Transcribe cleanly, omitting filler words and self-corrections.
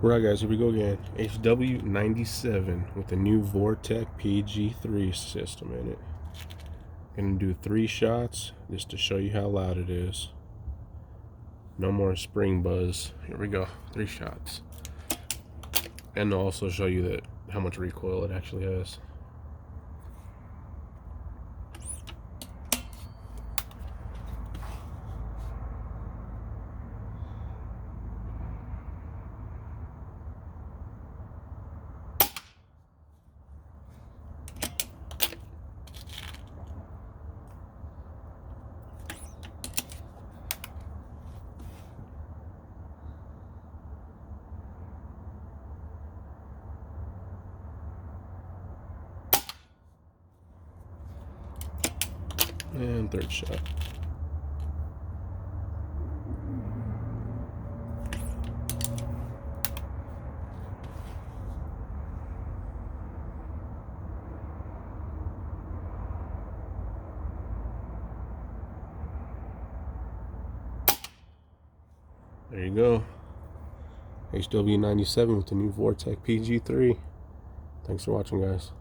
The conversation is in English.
Alright guys, here we go again. hw97 with the new vortek pg3 system in it. Gonna do 3 shots just to show you how loud it is. No more spring buzz. Here we go, 3 shots. And I'll also show you that how much recoil it actually has. And 3rd shot. There you go. hw97 with the new vortek pg3. Thanks for watching, guys.